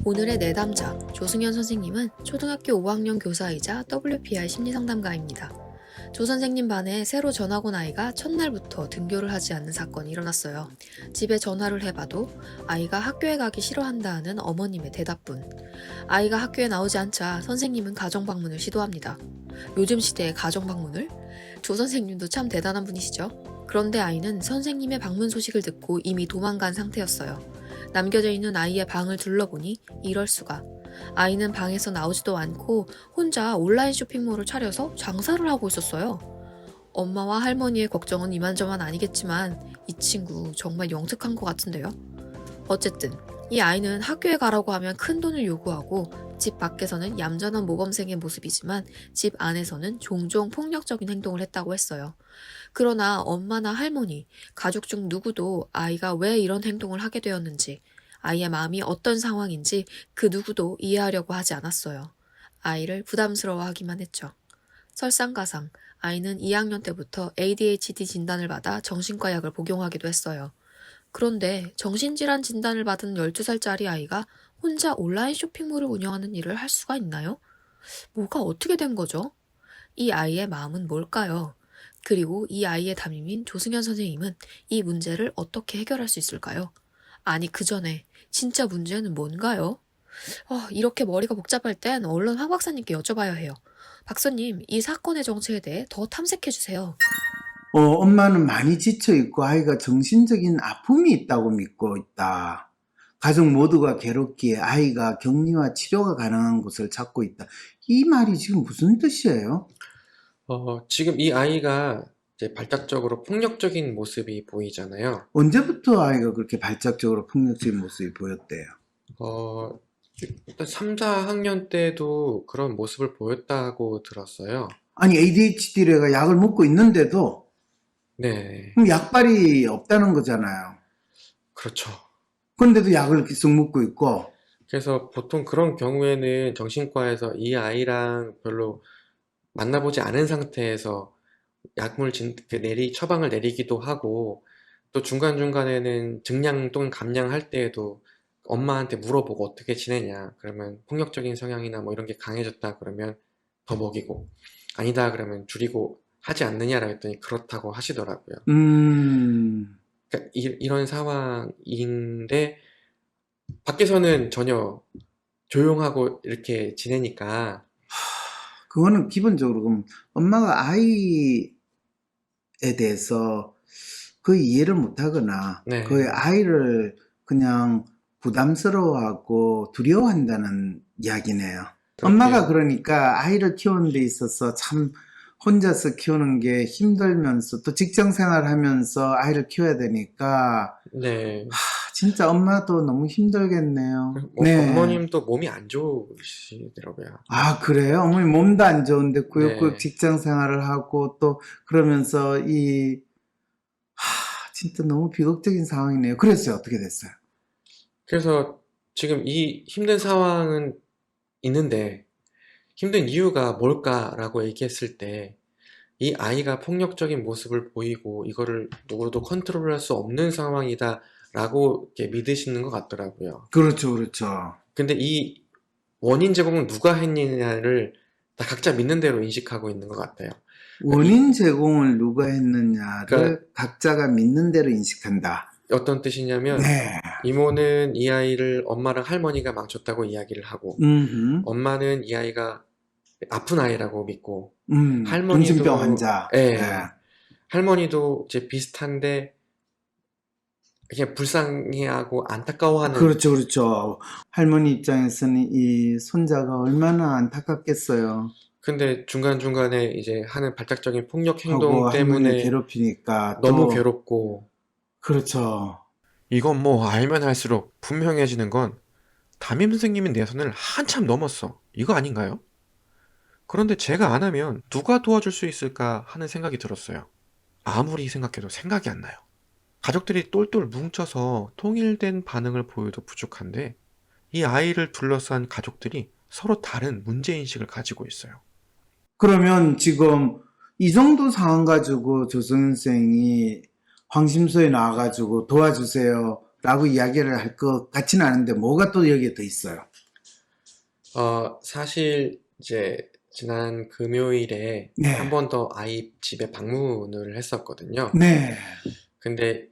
오늘의 내담자 조승현 선생님은 초등학교 5학년 교사이자 WPR 심리상담가입니다. 조 선생님 반에 새로 전학 온 아이가 첫날부터 등교를 하지 않는 사건이 일어났어요. 집에 전화를 해봐도 아이가 학교에 가기 싫어한다는 어머님의 대답뿐. 아이가 학교에 나오지 않자 선생님은 가정방문을 시도합니다. 요즘 시대에 가정방문을? 조 선생님도 참 대단한 분이시죠? 그런데 아이는 선생님의 방문 소식을 듣고 이미 도망간 상태였어요. 남겨져 있는 아이의 방을 둘러보니 이럴 수가. 아이는 방에서 나오지도 않고 혼자 온라인 쇼핑몰을 차려서 장사를 하고 있었어요. 엄마와 할머니의 걱정은 이만저만 아니겠지만 이 친구 정말 영특한 것 같은데요. 어쨌든 이 아이는 학교에 가라고 하면 큰 돈을 요구하고 집 밖에서는 얌전한 모범생의 모습이지만 집 안에서는 종종 폭력적인 행동을 했다고 했어요. 그러나 엄마나 할머니, 가족 중 누구도 아이가 왜 이런 행동을 하게 되었는지, 아이의 마음이 어떤 상황인지 그 누구도 이해하려고 하지 않았어요. 아이를 부담스러워하기만 했죠. 설상가상, 아이는 2학년 때부터 ADHD 진단을 받아 정신과 약을 복용하기도 했어요. 그런데 정신질환 진단을 받은 12살짜리 아이가 혼자 온라인 쇼핑몰을 운영하는 일을 할 수가 있나요? 뭐가 어떻게 된 거죠? 이 아이의 마음은 뭘까요? 그리고 이 아이의 담임인 조승현 선생님은 이 문제를 어떻게 해결할 수 있을까요? 아니 그 전에 진짜 문제는 뭔가요? 이렇게 머리가 복잡할 땐 얼른 황 박사님께 여쭤봐야 해요. 박사님, 이 사건의 정체에 대해 더 탐색해주세요. 엄마는 많이 지쳐있고 아이가 정신적인 아픔이 있다고 믿고 있다. 가족 모두가 괴롭기에 아이가 격리와 치료가 가능한 곳을 찾고 있다. 이 말이 지금 무슨 뜻이에요? 지금 이 아이가 이제 발작적으로 폭력적인 모습이 보이잖아요. 언제부터 아이가 그렇게 발작적으로 폭력적인 모습이 보였대요? 일단 3, 4학년 때도 그런 모습을 보였다고 들었어요. 아니 ADHD래가 약을 먹고 있는데도 네, 그럼 약발이 없다는 거잖아요. 그렇죠. 그런데도 약을 계속 먹고 있고 그래서 보통 그런 경우에는 정신과에서 이 아이랑 별로 만나보지 않은 상태에서 처방을 내리기도 하고, 또 중간중간에는 증량 또는 감량할 때에도 엄마한테 물어보고 어떻게 지내냐. 그러면 폭력적인 성향이나 뭐 이런 게 강해졌다 그러면 더 먹이고, 아니다 그러면 줄이고 하지 않느냐라고 했더니 그렇다고 하시더라고요. 그러니까 이런 상황인데, 밖에서는 전혀 조용하고 이렇게 지내니까. 그거는 기본적으로 그럼 엄마가 아이에 대해서 거의 이해를 못하거나 네, 거의 아이를 그냥 부담스러워하고 두려워한다는 이야기네요. 엄마가 그러니까 아이를 키우는 데 있어서 참 혼자서 키우는 게 힘들면서 또 직장 생활하면서 아이를 키워야 되니까 네. 진짜 엄마도 너무 힘들겠네요. 어머님도 몸이 안 좋으시더라고요. 아, 그래요? 어머니 몸도 안 좋은데 꾸역꾸역 네. 직장 생활을 하고 또 그러면서 진짜 너무 비극적인 상황이네요. 그랬어요. 어떻게 됐어요? 그래서 지금 이 힘든 상황은 있는데, 힘든 이유가 뭘까라고 얘기했을 때, 이 아이가 폭력적인 모습을 보이고 이거를 누구도 컨트롤할 수 없는 상황이다라고 이렇게 믿으시는 것 같더라고요. 그렇죠, 그렇죠. 근데 이 원인 제공은 누가 했느냐를 다 각자 믿는 대로 인식하고 있는 것 같아요. 원인 제공을 누가 했느냐를 그러니까 각자가 믿는 대로 인식한다. 어떤 뜻이냐면, 네. 이모는 이 아이를 엄마랑 할머니가 망쳤다고 이야기를 하고, 엄마는 이 아이가 아픈 아이라고 믿고, 정신병 환자. 예, 네. 할머니도 이제 비슷한데 그냥 불쌍해하고 안타까워하는. 그렇죠, 그렇죠. 할머니 입장에서는 이 손자가 얼마나 안타깝겠어요. 근데 중간중간에 이제 하는 발작적인 폭력 하고 행동 할머니 때문에 괴롭히니까 너무 또 괴롭고. 그렇죠. 이건 뭐 알면 할수록 분명해지는 건 담임 선생님이 내 선을 한참 넘었어. 이거 아닌가요? 그런데 제가 안 하면 누가 도와줄 수 있을까 하는 생각이 들었어요. 아무리 생각해도 생각이 안 나요. 가족들이 똘똘 뭉쳐서 통일된 반응을 보여도 부족한데 이 아이를 둘러싼 가족들이 서로 다른 문제인식을 가지고 있어요. 그러면 지금 이 정도 상황 가지고 조승현 선생이 황심소에 나와가지고 도와주세요. 라고 이야기를 할 것 같지는 않은데 뭐가 또 여기에 더 있어요? 사실 이제 지난 금요일에 네. 한 번 더 아이 집에 방문을 했었거든요. 네. 근데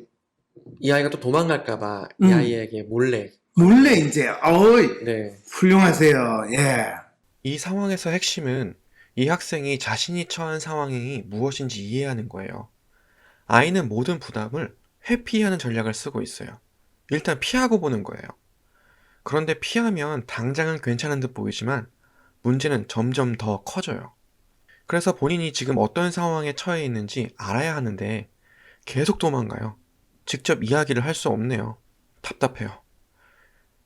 이 아이가 또 도망갈까 봐 이 음. 아이에게 몰래 몰래 이제, 어이, 네, 훌륭하세요. 예. 이 상황에서 핵심은 이 학생이 자신이 처한 상황이 무엇인지 이해하는 거예요. 아이는 모든 부담을 회피하는 전략을 쓰고 있어요. 일단 피하고 보는 거예요. 그런데 피하면 당장은 괜찮은 듯 보이지만 문제는 점점 더 커져요. 그래서 본인이 지금 어떤 상황에 처해 있는지 알아야 하는데 계속 도망가요. 직접 이야기를 할 수 없네요. 답답해요.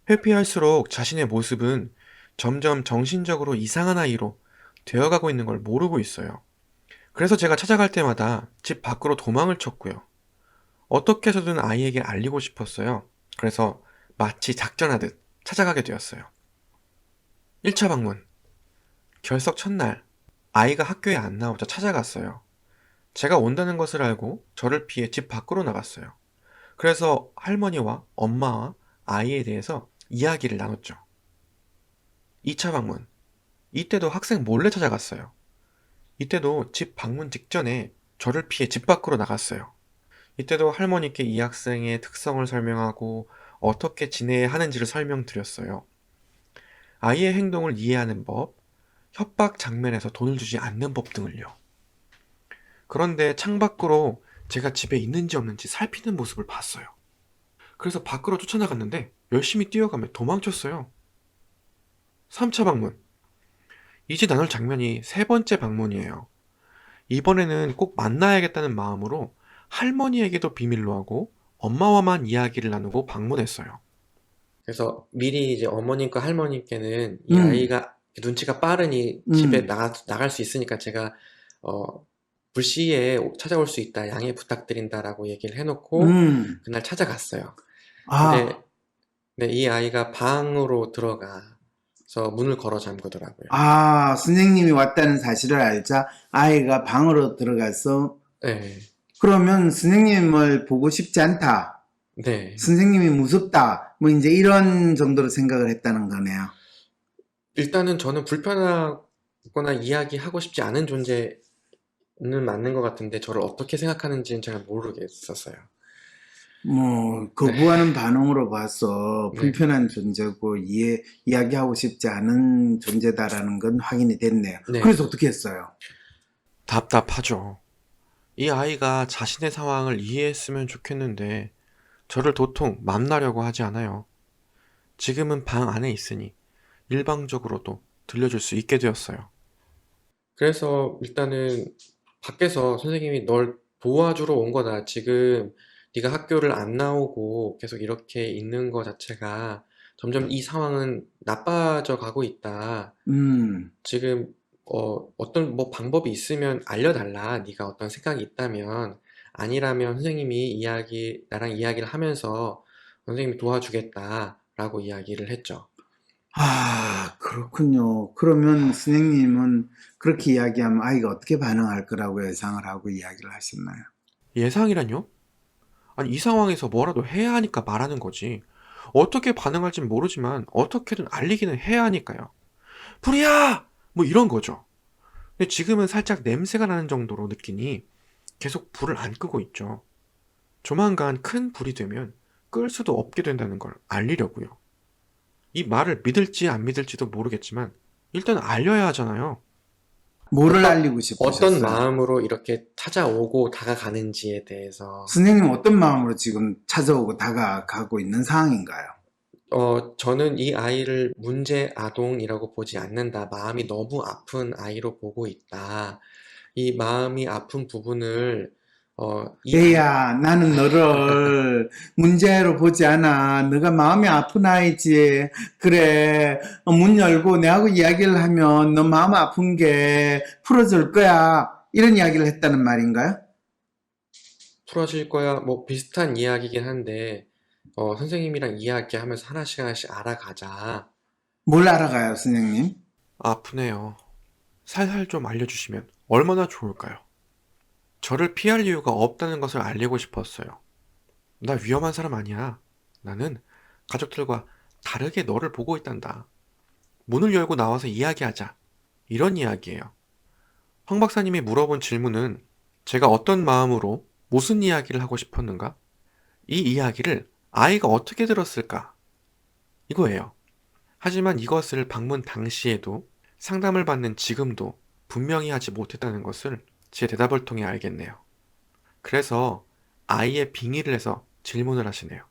회피할수록 자신의 모습은 점점 정신적으로 이상한 아이로 되어가고 있는 걸 모르고 있어요. 그래서 제가 찾아갈 때마다 집 밖으로 도망을 쳤고요. 어떻게 해서든 아이에게 알리고 싶었어요. 그래서 마치 작전하듯 찾아가게 되었어요. 1차 방문. 결석 첫날, 아이가 학교에 안 나오자 찾아갔어요. 제가 온다는 것을 알고 저를 피해 집 밖으로 나갔어요. 그래서 할머니와 엄마와 아이에 대해서 이야기를 나눴죠. 2차 방문. 이때도 학생 몰래 찾아갔어요. 이때도 집 방문 직전에 저를 피해 집 밖으로 나갔어요. 이때도 할머니께 이 학생의 특성을 설명하고 어떻게 지내야 하는지를 설명드렸어요. 아이의 행동을 이해하는 법, 협박 장면에서 돈을 주지 않는 법 등을요. 그런데 창밖으로 제가 집에 있는지 없는지 살피는 모습을 봤어요. 그래서 밖으로 쫓아나갔는데 열심히 뛰어가며 도망쳤어요. 3차 방문. 이제 나눌 장면이 세 번째 방문이에요. 이번에는 꼭 만나야겠다는 마음으로 할머니에게도 비밀로 하고 엄마와만 이야기를 나누고 방문했어요. 그래서 미리 이제 어머님과 할머님께는 이 음. 아이가 눈치가 빠르니 집에 음. 나갈 수 있으니까 제가 불시에 찾아올 수 있다 양해 부탁드린다라고 얘기를 해놓고 그날 찾아갔어요. 근데 아, 네, 이 아이가 방으로 들어가서 문을 걸어 잠그더라고요. 선생님이 왔다는 사실을 알자 아이가 방으로 들어가서 네, 그러면 선생님을 보고 싶지 않다. 네. 선생님이 무섭다. 뭐 이제 이런 정도로 생각을 했다는 거네요. 일단은 저는 불편하거나 이야기하고 싶지 않은 존재는 맞는 것 같은데 저를 어떻게 생각하는지는 잘 모르겠었어요. 뭐 거부하는 반응으로 봐서 네, 불편한 존재고 이야기하고 싶지 않은 존재다라는 건 확인이 됐네요. 네. 그래서 어떻게 했어요? 답답하죠. 이 아이가 자신의 상황을 이해했으면 좋겠는데 저를 도통 만나려고 하지 않아요. 지금은 방 안에 있으니 일방적으로도 들려줄 수 있게 되었어요. 그래서 일단은 밖에서 선생님이 널 도와주러 온 거다. 지금 네가 학교를 안 나오고 계속 이렇게 있는 거 자체가 점점 이 상황은 나빠져 가고 있다. 지금 어떤 뭐 방법이 있으면 알려달라. 네가 어떤 생각이 있다면 아니라면 선생님이 나랑 이야기를 하면서 선생님이 도와주겠다라고 이야기를 했죠. 그렇군요. 그러면 선생님은 그렇게 이야기하면 아이가 어떻게 반응할 거라고 예상을 하고 이야기를 하셨나요? 예상이란요? 아니, 이 상황에서 뭐라도 해야 하니까 말하는 거지. 어떻게 반응할진 모르지만 어떻게든 알리기는 해야 하니까요. 불이야! 뭐 이런 거죠. 근데 지금은 살짝 냄새가 나는 정도로 느끼니 계속 불을 안 끄고 있죠. 조만간 큰 불이 되면 끌 수도 없게 된다는 걸 알리려고요. 이 말을 믿을지 안 믿을지도 모르겠지만 일단 알려야 하잖아요. 뭐를 어떤 알리고 싶으셨어요? 어떤 마음으로 이렇게 찾아오고 다가가는지에 대해서 선생님 어떤 마음으로 지금 찾아오고 다가가고 있는 상황인가요? 저는 이 아이를 문제 아동이라고 보지 않는다. 마음이 너무 아픈 아이로 보고 있다. 이 마음이 아픈 부분을 이 아이, 얘야, 나는 너를 문제로 보지 않아. 너가 마음이 아픈 아이지. 그래, 문 열고 내하고 이야기를 하면 너 마음 아픈 게 풀어질 거야. 이런 이야기를 했다는 말인가요? 풀어질 거야. 뭐 비슷한 이야기긴 한데 선생님이랑 이야기하면서 하나씩 하나씩 알아가자. 뭘 알아가요, 선생님? 아프네요. 살살 좀 알려주시면 얼마나 좋을까요? 저를 피할 이유가 없다는 것을 알리고 싶었어요. 나 위험한 사람 아니야. 나는 가족들과 다르게 너를 보고 있단다. 문을 열고 나와서 이야기하자. 이런 이야기예요. 황 박사님이 물어본 질문은 제가 어떤 마음으로 무슨 이야기를 하고 싶었는가? 이 이야기를 아이가 어떻게 들었을까? 이거예요. 하지만 이것을 방문 당시에도 상담을 받는 지금도 분명히 하지 못했다는 것을 제 대답을 통해 알겠네요. 그래서 아이의 빙의를 해서 질문을 하시네요.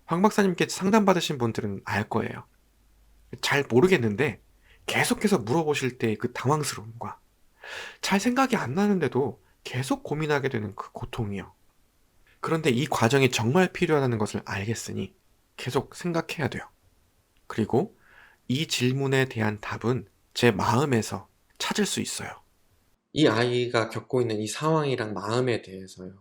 황 박사님께 상담받으신 분들은 알 거예요. 잘 모르겠는데 계속해서 물어보실 때의 그 당황스러움과 잘 생각이 안 나는데도 계속 고민하게 되는 그 고통이요. 그런데 이 과정이 정말 필요하다는 것을 알겠으니 계속 생각해야 돼요. 그리고 이 질문에 대한 답은 제 마음에서 찾을 수 있어요. 이 아이가 겪고 있는 이 상황이랑 마음에 대해서요.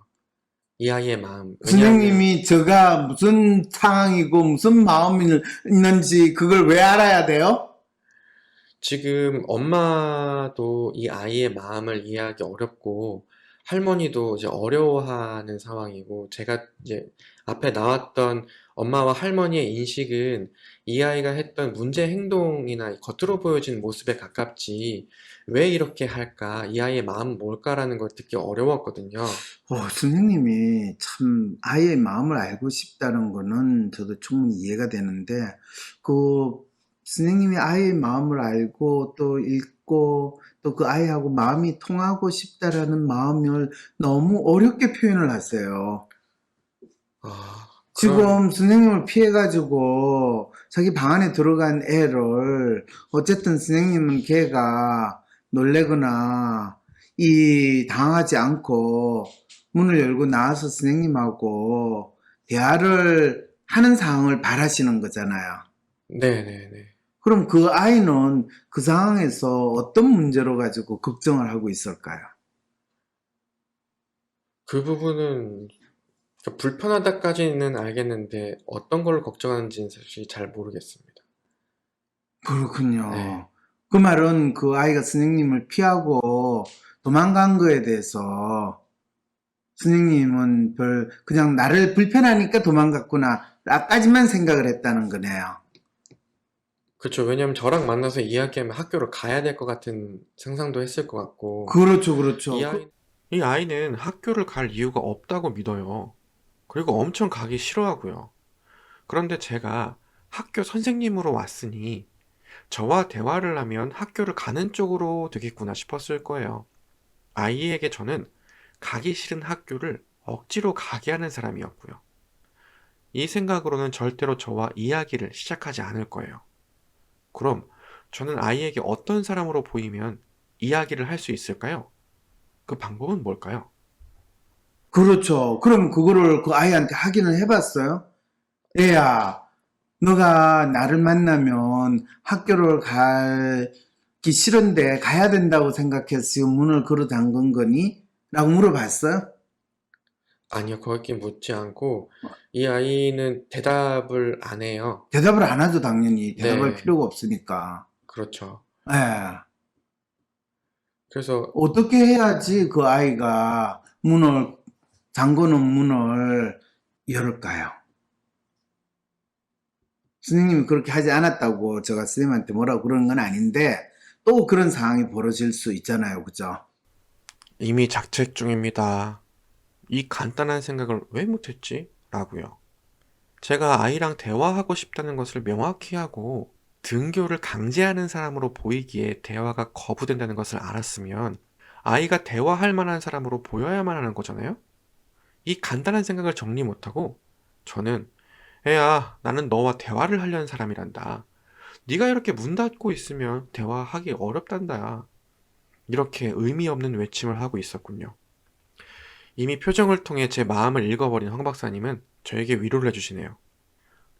이 아이의 마음. 왜냐하면 선생님이 제가 무슨 상황이고 무슨 마음이 있는지 그걸 왜 알아야 돼요? 지금 엄마도 이 아이의 마음을 이해하기 어렵고 할머니도 이제 어려워하는 상황이고 제가 이제 앞에 나왔던 엄마와 할머니의 인식은 이 아이가 했던 문제 행동이나 겉으로 보여진 모습에 가깝지 왜 이렇게 할까? 이 아이의 마음은 뭘까라는 걸 듣기 어려웠거든요. 선생님이 참 아이의 마음을 알고 싶다는 거는 저도 충분히 이해가 되는데, 선생님이 아이의 마음을 알고 또 읽고 또 그 아이하고 마음이 통하고 싶다라는 마음을 너무 어렵게 표현을 하세요. 아, 지금 선생님을 피해가지고 자기 방 안에 들어간 애를 어쨌든 선생님은 걔가 놀래거나 당하지 않고 문을 열고 나와서 선생님하고 대화를 하는 상황을 바라시는 거잖아요. 네네네. 그럼 그 아이는 그 상황에서 어떤 문제로 가지고 걱정을 하고 있을까요? 그 부분은 불편하다까지는 알겠는데 어떤 걸 걱정하는지는 사실 잘 모르겠습니다. 그렇군요. 네. 그 말은 그 아이가 선생님을 피하고 도망간 거에 대해서 선생님은 그냥 나를 불편하니까 도망갔구나 라까지만 생각을 했다는 거네요. 그렇죠. 왜냐면 저랑 만나서 이야기하면 학교를 가야 될 것 같은 상상도 했을 것 같고 그렇죠, 그렇죠. 이 이 아이는 학교를 갈 이유가 없다고 믿어요. 그리고 엄청 가기 싫어하고요. 그런데 제가 학교 선생님으로 왔으니 저와 대화를 하면 학교를 가는 쪽으로 되겠구나 싶었을 거예요. 아이에게 저는 가기 싫은 학교를 억지로 가게 하는 사람이었고요. 이 생각으로는 절대로 저와 이야기를 시작하지 않을 거예요. 그럼 저는 아이에게 어떤 사람으로 보이면 이야기를 할 수 있을까요? 그 방법은 뭘까요? 그렇죠. 그럼 그거를 그 아이한테 확인을 해봤어요? 얘야, 너가 나를 만나면 학교를 가기 싫은데 가야 된다고 생각해서 지금 문을 걸어 잠근 거니? 라고 물어봤어요? 아니요, 거기 묻지 않고 이 아이는 대답을 안 해요. 대답을 안 하죠, 당연히. 대답할 네, 필요가 없으니까. 그렇죠. 예. 그래서 어떻게 해야지 그 아이가 잠궈놓은 문을 열을까요? 선생님이 그렇게 하지 않았다고 제가 선생님한테 뭐라고 그러는 건 아닌데, 또 그런 상황이 벌어질 수 있잖아요. 그죠? 이미 작책 중입니다. 이 간단한 생각을 왜 못했지? 라고요. 제가 아이랑 대화하고 싶다는 것을 명확히 하고 등교를 강제하는 사람으로 보이기에 대화가 거부된다는 것을 알았으면 아이가 대화할 만한 사람으로 보여야만 하는 거잖아요? 이 간단한 생각을 정리 못하고 저는 애야, 나는 너와 대화를 하려는 사람이란다. 네가 이렇게 문 닫고 있으면 대화하기 어렵단다. 이렇게 의미 없는 외침을 하고 있었군요. 이미 표정을 통해 제 마음을 읽어버린 황 박사님은 저에게 위로를 해주시네요.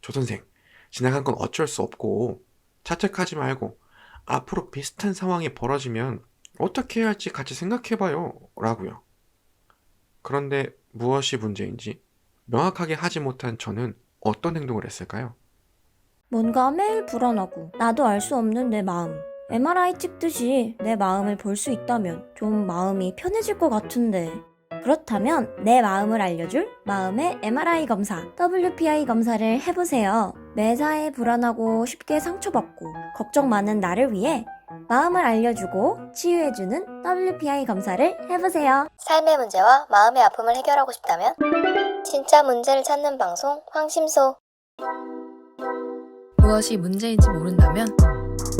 조 선생, 지나간 건 어쩔 수 없고 자책하지 말고 앞으로 비슷한 상황이 벌어지면 어떻게 해야 할지 같이 생각해봐요. 라고요. 그런데 무엇이 문제인지 명확하게 하지 못한 저는 어떤 행동을 했을까요? 뭔가 매일 불안하고 나도 알 수 없는 내 마음. MRI 찍듯이 내 마음을 볼 수 있다면 좀 마음이 편해질 것 같은데. 그렇다면 내 마음을 알려줄 마음의 MRI 검사, WPI 검사를 해보세요. 매사에 불안하고 쉽게 상처받고 걱정 많은 나를 위해 마음을 알려주고 치유해주는 WPI 검사를 해보세요. 삶의 문제와 마음의 아픔을 해결하고 싶다면 진짜 문제를 찾는 방송 황심소. 무엇이 문제인지 모른다면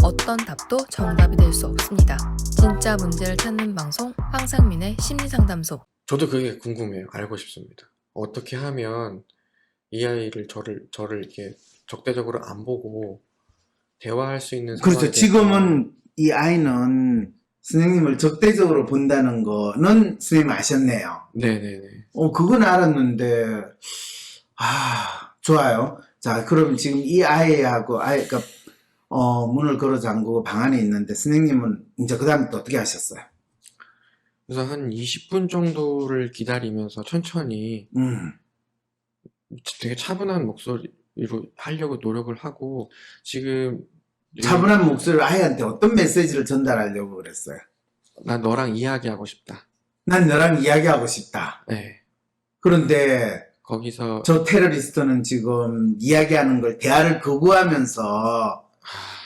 어떤 답도 정답이 될 수 없습니다. 진짜 문제를 찾는 방송 황상민의 심리상담소. 저도 그게 궁금해요. 알고 싶습니다. 어떻게 하면 이 아이를 저를 이렇게 적대적으로 안 보고 대화할 수 있는 상황이 그렇죠. 될까? 지금은 이 아이는 선생님을 적대적으로 본다는 거는 선생님 아셨네요. 네네네. 그건 알았는데, 좋아요. 자, 그럼 지금 이 아이하고 아이가, 문을 걸어 잠그고 방 안에 있는데, 선생님은 이제 그 다음에 또 어떻게 하셨어요? 그래서 한 20분 정도를 기다리면서 천천히 되게 차분한 목소리로 하려고 노력을 하고, 지금 차분한 목소리로 아이한테 어떤 메시지를 전달하려고 그랬어요? 난 너랑 이야기하고 싶다. 난 너랑 이야기하고 싶다. 네. 그런데 거기서 저 테러리스트는 지금 이야기하는 걸 대화를 거부하면서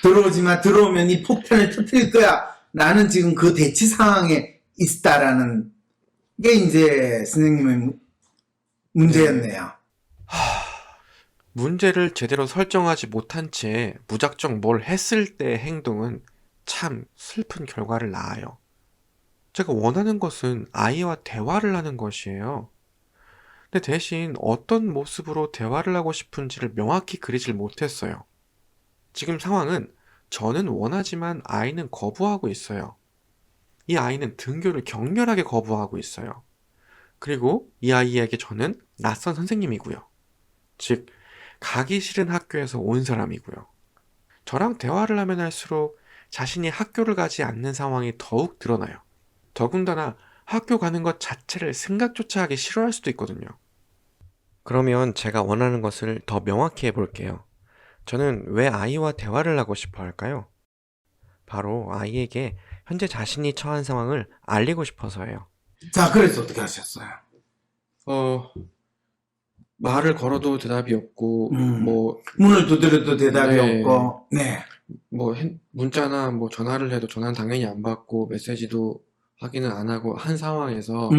들어오지 마, 들어오면 이 폭탄을 터뜨릴 거야. 나는 지금 그 대치 상황에 있다라는 게 이제 선생님의 문제였네요. 문제를 제대로 설정하지 못한 채 무작정 뭘 했을 때의 행동은 참 슬픈 결과를 낳아요. 제가 원하는 것은 아이와 대화를 하는 것이에요. 근데 대신 어떤 모습으로 대화를 하고 싶은지를 명확히 그리질 못했어요. 지금 상황은 저는 원하지만 아이는 거부하고 있어요. 이 아이는 등교를 격렬하게 거부하고 있어요. 그리고 이 아이에게 저는 낯선 선생님이고요. 즉, 가기 싫은 학교에서 온 사람이고요. 저랑 대화를 하면 할수록 자신이 학교를 가지 않는 상황이 더욱 드러나요. 더군다나 학교 가는 것 자체를 생각조차 하기 싫어할 수도 있거든요. 그러면 제가 원하는 것을 더 명확히 해볼게요. 저는 왜 아이와 대화를 하고 싶어 할까요? 바로 아이에게 현재 자신이 처한 상황을 알리고 싶어서예요. 자, 그래서 어떻게 하셨어요? 말을 걸어도 대답이 없고, 뭐, 문을 두드려도 대답이 네. 없고, 네. 뭐, 문자나 뭐 전화를 해도 전화는 당연히 안 받고, 메시지도 확인을 안 하고 한 상황에서,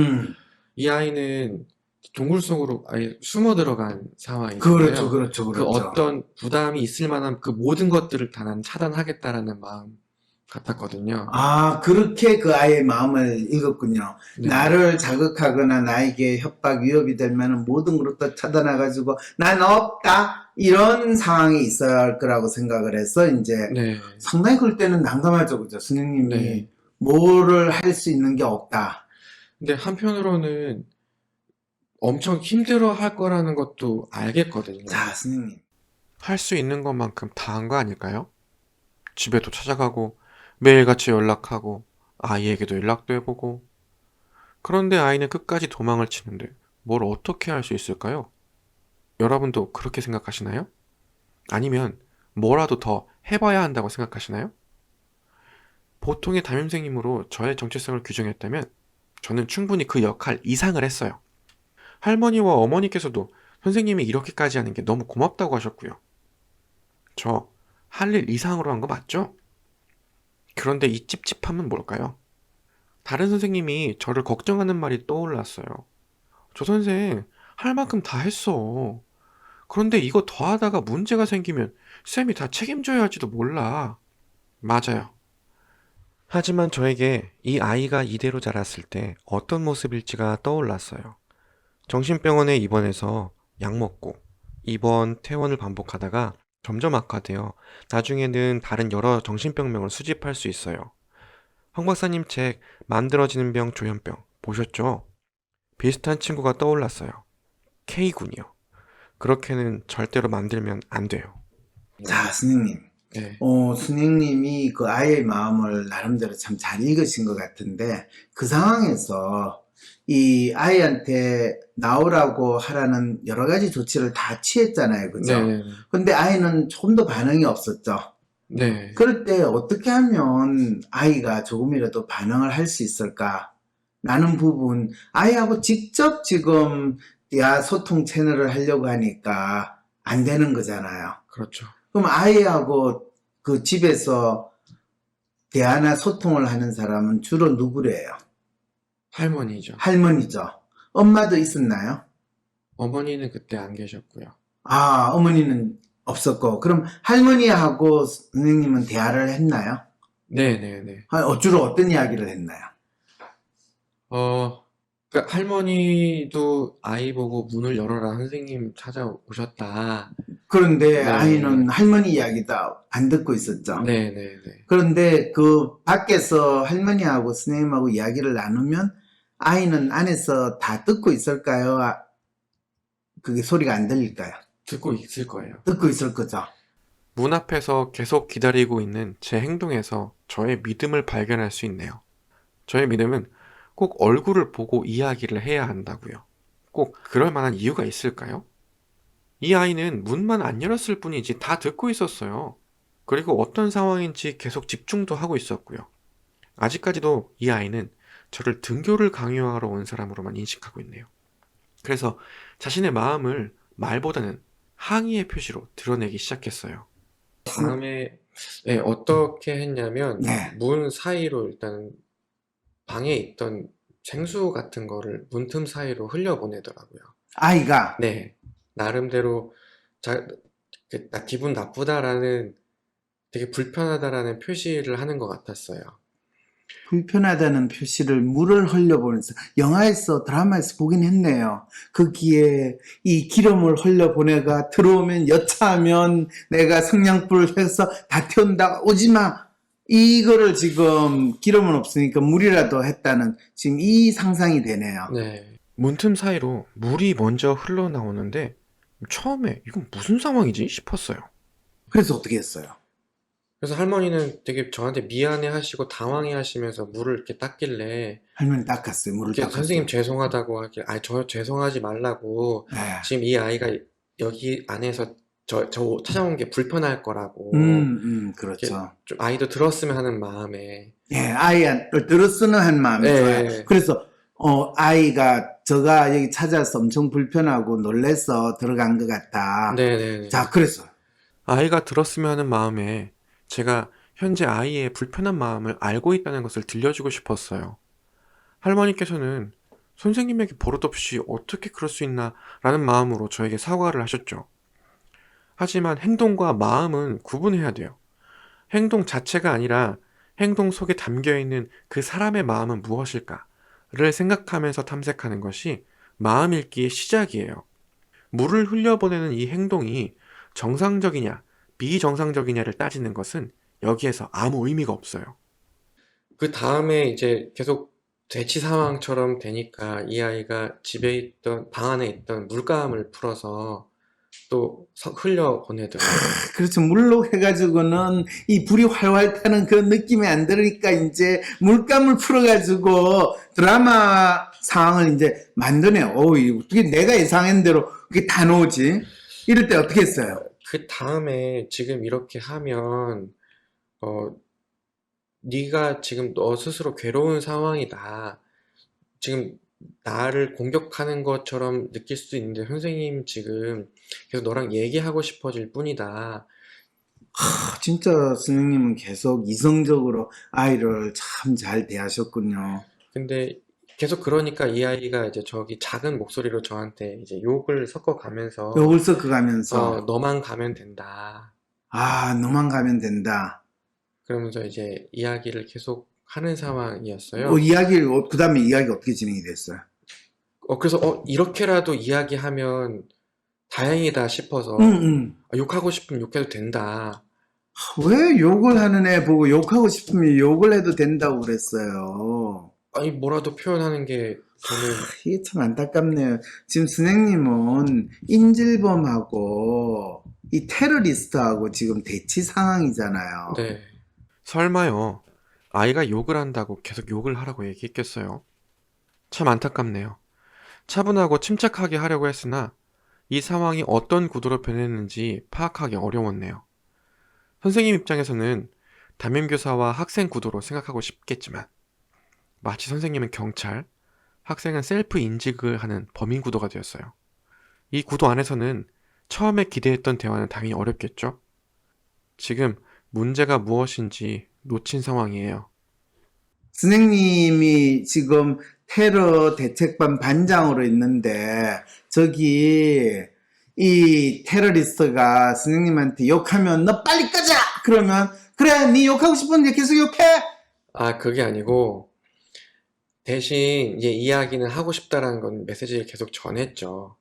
이 아이는 동굴 속으로 아예 숨어 들어간 상황이잖아요. 그렇죠. 그 어떤 부담이 있을 만한 그 모든 것들을 다 난 차단하겠다라는 마음 같았거든요. 그렇게 그 아이의 마음을 읽었군요. 네. 나를 자극하거나 나에게 협박, 위협이 되면 모든 걸 다 차단해가지고 난 없다 이런 상황이 있어야 할 거라고 생각을 해서 이제 네. 상당히 그럴 때는 난감하죠, 그죠? 스님님이 네. 뭐를 할 수 있는 게 없다. 근데 한편으로는 엄청 힘들어 할 거라는 것도 알겠거든요. 자, 스님님. 할 수 있는 것만큼 다 한 거 아닐까요? 집에도 찾아가고 매일같이 연락하고 아이에게도 연락도 해보고. 그런데 아이는 끝까지 도망을 치는데 뭘 어떻게 할 수 있을까요? 여러분도 그렇게 생각하시나요? 아니면 뭐라도 더 해봐야 한다고 생각하시나요? 보통의 담임선생님으로 저의 정체성을 규정했다면 저는 충분히 그 역할 이상을 했어요. 할머니와 어머니께서도 선생님이 이렇게까지 하는 게 너무 고맙다고 하셨고요. 저 할 일 이상으로 한 거 맞죠? 그런데 이 찝찝함은 뭘까요? 다른 선생님이 저를 걱정하는 말이 떠올랐어요. 저 선생 할 만큼 다 했어. 그런데 이거 더 하다가 문제가 생기면 쌤이 다 책임져야 할지도 몰라. 맞아요. 하지만 저에게 이 아이가 이대로 자랐을 때 어떤 모습일지가 떠올랐어요. 정신병원에 입원해서 약 먹고 입원, 퇴원을 반복하다가 점점 악화되어 나중에는 다른 여러 정신병명을 수집할 수 있어요. 황 박사님 책 만들어지는 병 조현병 보셨죠? 비슷한 친구가 떠올랐어요. K군이요. 그렇게는 절대로 만들면 안 돼요. 자, 스님님. 네. 스님님이 그 아이의 마음을 나름대로 참 잘 읽으신 것 같은데 그 상황에서 이 아이한테 나오라고 하라는 여러 가지 조치를 다 취했잖아요. 그죠? 네. 근데 아이는 조금 더 반응이 없었죠. 네. 그럴 때 어떻게 하면 아이가 조금이라도 반응을 할 수 있을까? 나는 부분, 아이하고 직접 지금 대화 소통 채널을 하려고 하니까 안 되는 거잖아요. 그렇죠. 그럼 아이하고 그 집에서 대화나 소통을 하는 사람은 주로 누구래요? 할머니죠. 할머니죠. 엄마도 있었나요? 어머니는 그때 안 계셨고요. 아, 어머니는 없었고. 그럼 할머니하고 선생님은 대화를 했나요? 네네네. 주로 어떤 이야기를 했나요? 그러니까 할머니도 아이 보고 문을 열어라, 선생님 찾아오셨다. 그런데 네. 아이는 할머니 이야기도 안 듣고 있었죠. 네네네. 그런데 그 밖에서 할머니하고 선생님하고 이야기를 나누면 아이는 안에서 다 듣고 있을까요? 그게 소리가 안 들릴까요? 듣고 있을 거예요. 듣고 있을 거죠. 문 앞에서 계속 기다리고 있는 제 행동에서 저의 믿음을 발견할 수 있네요. 저의 믿음은 꼭 얼굴을 보고 이야기를 해야 한다고요. 꼭 그럴 만한 이유가 있을까요? 이 아이는 문만 안 열었을 뿐이지 다 듣고 있었어요. 그리고 어떤 상황인지 계속 집중도 하고 있었고요. 아직까지도 이 아이는 저를 등교를 강요하러 온 사람으로만 인식하고 있네요. 그래서 자신의 마음을 말보다는 항의의 표시로 드러내기 시작했어요. 다음에 네, 어떻게 했냐면 네. 문 사이로 일단 방에 있던 생수 같은 거를 문틈 사이로 흘려보내더라고요. 아이가 네, 나름대로 나 기분 나쁘다라는, 되게 불편하다라는 표시를 하는 것 같았어요. 불편하다는 표시를 물을 흘려보내서 영화에서 드라마에서 보긴 했네요. 거기에 이 기름을 흘려보내가 들어오면 여차하면 내가 성냥불을 해서 다 태운다 오지마, 이거를 지금 기름은 없으니까 물이라도 했다는 지금 이 상상이 되네요. 네, 문틈 사이로 물이 먼저 흘러나오는데 처음에 이건 무슨 상황이지 싶었어요. 그래서 어떻게 했어요? 그래서 할머니는 되게 저한테 미안해 하시고 당황해 하시면서 물을 이렇게 땄길래, 할머니 닦았어요. 물을 이렇게 닦았어요. 선생님 죄송하다고 하길래, 저 죄송하지 말라고, 네. 지금 이 아이가 여기 안에서 저 찾아온 게 불편할 거라고, 그렇죠. 좀 아이도 들었으면 하는 마음에. 예, 아이를 들었으면 한 마음이 네. 좋아요. 그래서 아이가 저가 여기 찾아서 엄청 불편하고 놀래서 들어간 것 같다. 네네. 자, 그래서 아이가 들었으면 하는 마음에 제가 현재 아이의 불편한 마음을 알고 있다는 것을 들려주고 싶었어요. 할머니께서는 선생님에게 버릇없이 어떻게 그럴 수 있나 라는 마음으로 저에게 사과를 하셨죠. 하지만 행동과 마음은 구분해야 돼요. 행동 자체가 아니라 행동 속에 담겨있는 그 사람의 마음은 무엇일까를 생각하면서 탐색하는 것이 마음 읽기의 시작이에요. 물을 흘려보내는 이 행동이 정상적이냐 비정상적이냐를 따지는 것은 여기에서 아무 의미가 없어요. 그 다음에 이제 계속 대치 상황처럼 되니까 이 아이가 집에 있던, 방 안에 있던 물감을 풀어서 또 흘려 보내더라고요. 그렇죠. 물로 해가지고는 이 불이 활활 타는 그런 느낌이 안 들으니까 이제 물감을 풀어가지고 드라마 상황을 이제 만드네요. 어떻게 내가 예상한 대로 그게 다 나오지? 이럴 때 어떻게 했어요? 그 다음에 지금 이렇게 하면 네가 지금 너 스스로 괴로운 상황이다. 지금 나를 공격하는 것처럼 느낄 수도 있는데 선생님 지금 계속 너랑 얘기하고 싶어질 뿐이다. 진짜 선생님은 계속 이성적으로 아이를 참 잘 대하셨군요. 근데 계속 그러니까 이 아이가 이제 저기 작은 목소리로 저한테 이제 욕을 섞어가면서 욕을 섞어가면서 너만 가면 된다. 너만 가면 된다. 그러면서 이제 이야기를 계속 하는 상황이었어요. 그 다음에 이야기가 어떻게 진행이 됐어요? 그래서 이렇게라도 이야기하면 다행이다 싶어서 욕하고 싶으면 욕해도 된다. 왜 욕을 하는 애 보고 욕하고 싶으면 욕을 해도 된다고 그랬어요? 아니 뭐라도 표현하는 게 저는 이게 참 안타깝네요. 지금 선생님은 인질범하고 이 테러리스트하고 지금 대치 상황이잖아요. 네. 설마요. 아이가 욕을 한다고 계속 욕을 하라고 얘기했겠어요? 참 안타깝네요. 차분하고 침착하게 하려고 했으나 이 상황이 어떤 구도로 변했는지 파악하기 어려웠네요. 선생님 입장에서는 담임교사와 학생 구도로 생각하고 싶겠지만 마치 선생님은 경찰, 학생은 셀프 인직을 하는 범인 구도가 되었어요. 이 구도 안에서는 처음에 기대했던 대화는 당연히 어렵겠죠? 지금 문제가 무엇인지 놓친 상황이에요. 선생님이 지금 테러 대책반 반장으로 있는데 저기 이 테러리스트가 선생님한테 욕하면 너 빨리 꺼져! 그러면 그래 네 욕하고 싶은데 계속 욕해! 아, 그게 아니고 대신 이제 이야기는 하고 싶다라는 건 메시지를 계속 전했죠.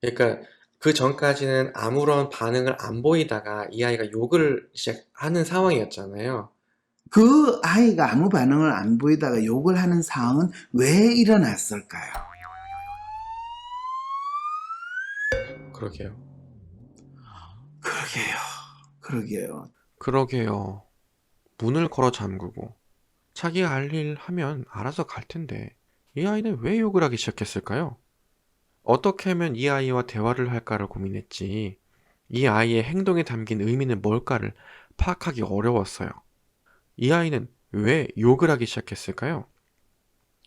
그러니까 그 전까지는 아무런 반응을 안 보이다가 이 아이가 욕을 시작하는 상황이었잖아요. 그 아이가 아무 반응을 안 보이다가 욕을 하는 상황은 왜 일어났을까요? 그러게요. 그러게요. 그러게요. 문을 걸어 잠그고 자기가 할 일 하면 알아서 갈 텐데 이 아이는 왜 욕을 하기 시작했을까요? 어떻게 하면 이 아이와 대화를 할까를 고민했지 이 아이의 행동에 담긴 의미는 뭘까를 파악하기 어려웠어요. 이 아이는 왜 욕을 하기 시작했을까요?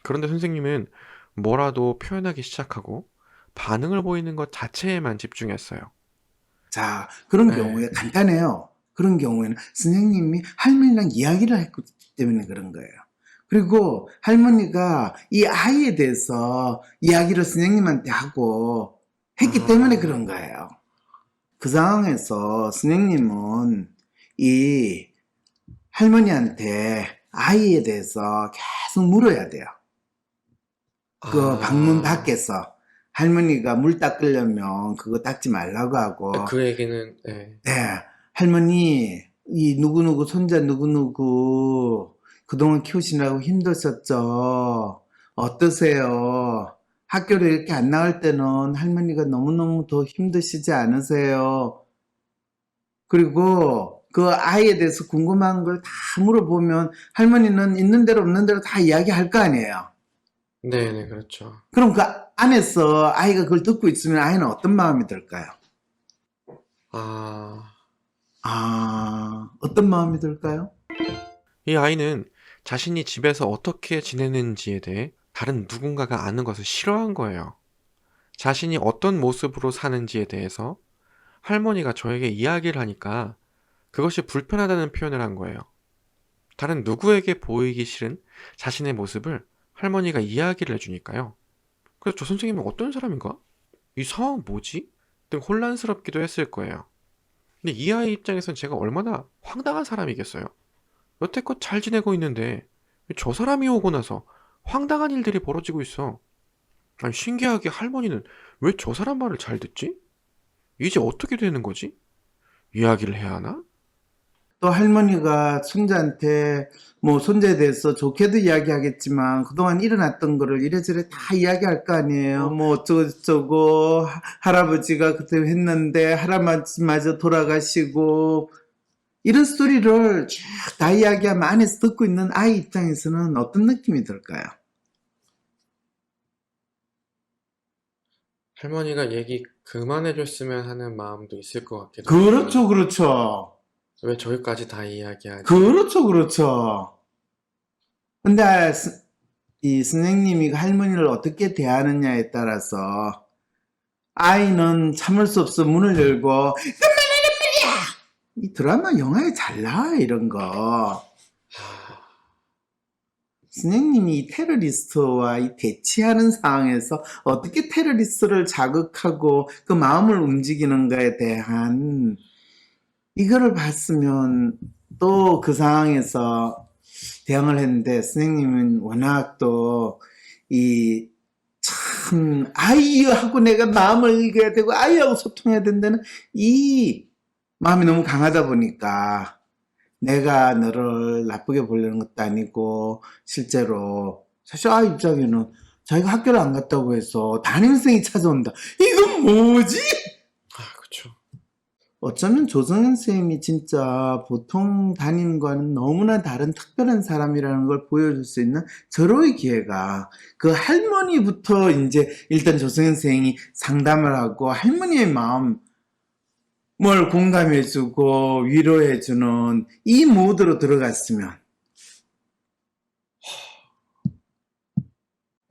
그런데 선생님은 뭐라도 표현하기 시작하고 반응을 보이는 것 자체에만 집중했어요. 자, 그런 네. 경우에 간단해요. 그런 경우에는 선생님이 할머니랑 이야기를 했기 때문에 그런 거예요. 그리고 할머니가 이 아이에 대해서 이야기를 선생님한테 하고 했기 때문에 그런 거예요. 그 상황에서 선생님은 이 할머니한테 아이에 대해서 계속 물어야 돼요. 그 방문 밖에서 할머니가 물 닦으려면 그거 닦지 말라고 하고 그 얘기는 네. 네, 할머니 이 누구누구 손자 누구누구 그동안 키우시느라고 힘드셨죠? 어떠세요? 학교를 이렇게 안 나갈 때는 할머니가 너무너무 더 힘드시지 않으세요? 그리고 그 아이에 대해서 궁금한 걸 다 물어보면 할머니는 있는 대로 없는 대로 다 이야기할 거 아니에요. 네네, 그렇죠. 그럼 그 안에서 아이가 그걸 듣고 있으면 아이는 어떤 마음이 들까요? 어떤 마음이 들까요? 이 아이는 자신이 집에서 어떻게 지내는지에 대해 다른 누군가가 아는 것을 싫어한 거예요. 자신이 어떤 모습으로 사는지에 대해서 할머니가 저에게 이야기를 하니까 그것이 불편하다는 표현을 한 거예요. 다른 누구에게 보이기 싫은 자신의 모습을 할머니가 이야기를 해주니까요. 그래서 저 선생님은 어떤 사람인가? 이 상황 뭐지? 등 혼란스럽기도 했을 거예요. 근데 이 아이 입장에선 제가 얼마나 황당한 사람이겠어요. 여태껏 잘 지내고 있는데 저 사람이 오고 나서 황당한 일들이 벌어지고 있어. 아니 신기하게 할머니는 왜 저 사람 말을 잘 듣지? 이제 어떻게 되는 거지? 이야기를 해야 하나? 또 할머니가 손자한테 뭐 손자에 대해서 좋게도 이야기하겠지만 그동안 일어났던 거를 이래저래 다 이야기할 거 아니에요. 뭐 어쩌고저쩌고 할아버지가 그때 했는데 할아버지마저 돌아가시고 이런 스토리를 쭉 다 이야기하면 안에서 듣고 있는 아이 입장에서는 어떤 느낌이 들까요? 할머니가 얘기 그만해줬으면 하는 마음도 있을 것 같기도 하고. 그렇죠. 왜 저기까지 다 이야기하지? 그렇죠. 근데 이 선생님이 할머니를 어떻게 대하느냐에 따라서 아이는 참을 수 없어 문을 열고 그만하란 말이야! 이 드라마 영화에 잘 나와 이런 거. 선생님이 이 테러리스트와 이 대치하는 상황에서 어떻게 테러리스트를 자극하고 그 마음을 움직이는가에 대한 이거를 봤으면 또 그 상황에서 대응을 했는데 선생님은 워낙 또 이 참 아이하고 내가 마음을 읽어야 되고 아이하고 소통해야 된다는 이 마음이 너무 강하다 보니까 내가 너를 나쁘게 보려는 것도 아니고 실제로 사실 아이 입장에는 자기가 학교를 안 갔다고 해서 담임선생이 찾아온다. 이건 뭐지? 그쵸. 어쩌면 조성현 선생님이 진짜 보통 담임과는 너무나 다른 특별한 사람이라는 걸 보여줄 수 있는 절호의 기회가 그 할머니부터 이제 일단 조성현 선생님이 상담을 하고 할머니의 마음을 공감해주고 위로해주는 이 모드로 들어갔으면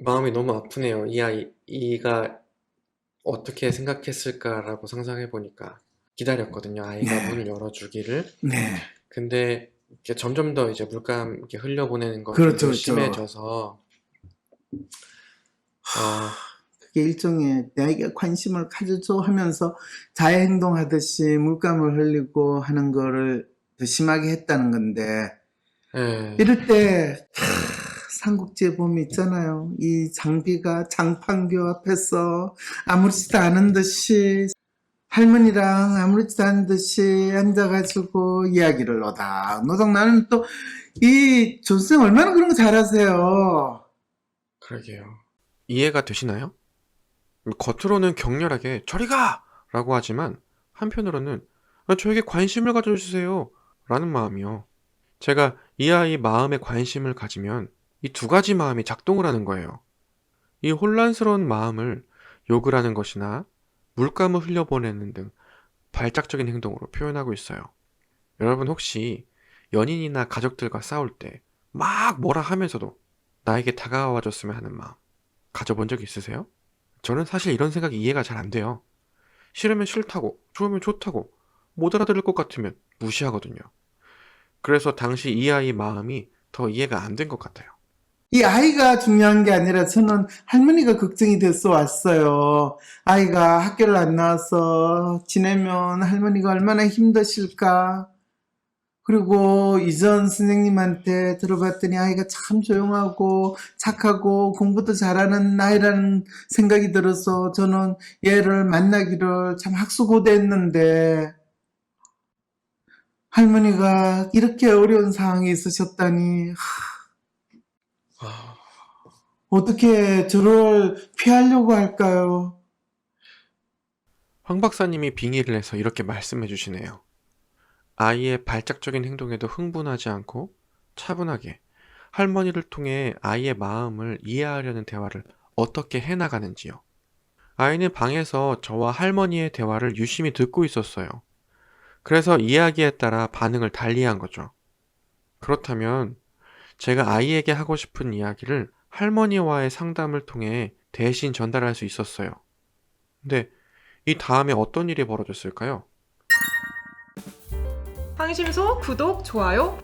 마음이 너무 아프네요. 이 아이가 어떻게 생각했을까라고 상상해 보니까 기다렸거든요. 아이가 네. 문을 열어주기를. 네. 근데 이렇게 점점 더 이제 물감 이렇게 흘려보내는 것이 그렇죠, 더 그렇죠. 심해져서 그게 일종의 나에게 관심을 가져줘 하면서 자해 행동하듯이 물감을 흘리고 하는 거를 더 심하게 했다는 건데, 예, 이럴 때 삼국지에 보면 있잖아요. 이 장비가 장판교 앞에서 아무렇지도 않은 듯이 할머니랑 아무렇지도 않은 듯이 앉아가지고 이야기를 노닥노닥. 나는 또 이 조선생 얼마나 그런 거 잘하세요. 그러게요. 이해가 되시나요? 겉으로는 격렬하게 저리 가! 라고 하지만 한편으로는 저에게 관심을 가져주세요 라는 마음이요. 제가 이 아이 마음에 관심을 가지면 이 두 가지 마음이 작동을 하는 거예요. 이 혼란스러운 마음을 욕을 하는 것이나 물감을 흘려보내는 등 발작적인 행동으로 표현하고 있어요. 여러분 혹시 연인이나 가족들과 싸울 때 막 뭐라 하면서도 나에게 다가와 줬으면 하는 마음 가져본 적 있으세요? 저는 사실 이런 생각이 이해가 잘 안 돼요. 싫으면 싫다고, 좋으면 좋다고, 못 알아들을 것 같으면 무시하거든요. 그래서 당시 이 아이 마음이 더 이해가 안 된 것 같아요. 이 아이가 중요한 게 아니라 저는 할머니가 걱정이 돼서 왔어요. 아이가 학교를 안 나와서 지내면 할머니가 얼마나 힘드실까. 그리고 이전 선생님한테 들어봤더니 아이가 참 조용하고 착하고 공부도 잘하는 아이라는 생각이 들어서 저는 얘를 만나기를 참 학수고대했는데 할머니가 이렇게 어려운 상황에 있으셨다니 아, 어떻게 저를 피하려고 할까요? 황 박사님이 빙의를 해서 이렇게 말씀해 주시네요. 아이의 발작적인 행동에도 흥분하지 않고 차분하게 할머니를 통해 아이의 마음을 이해하려는 대화를 어떻게 해나가는지요. 아이는 방에서 저와 할머니의 대화를 유심히 듣고 있었어요. 그래서 이야기에 따라 반응을 달리한 거죠. 그렇다면 제가 아이에게 하고 싶은 이야기를 할머니와의 상담을 통해 대신 전달할 수 있었어요. 근데 이 다음에 어떤 일이 벌어졌을까요? 황심소 구독, 좋아요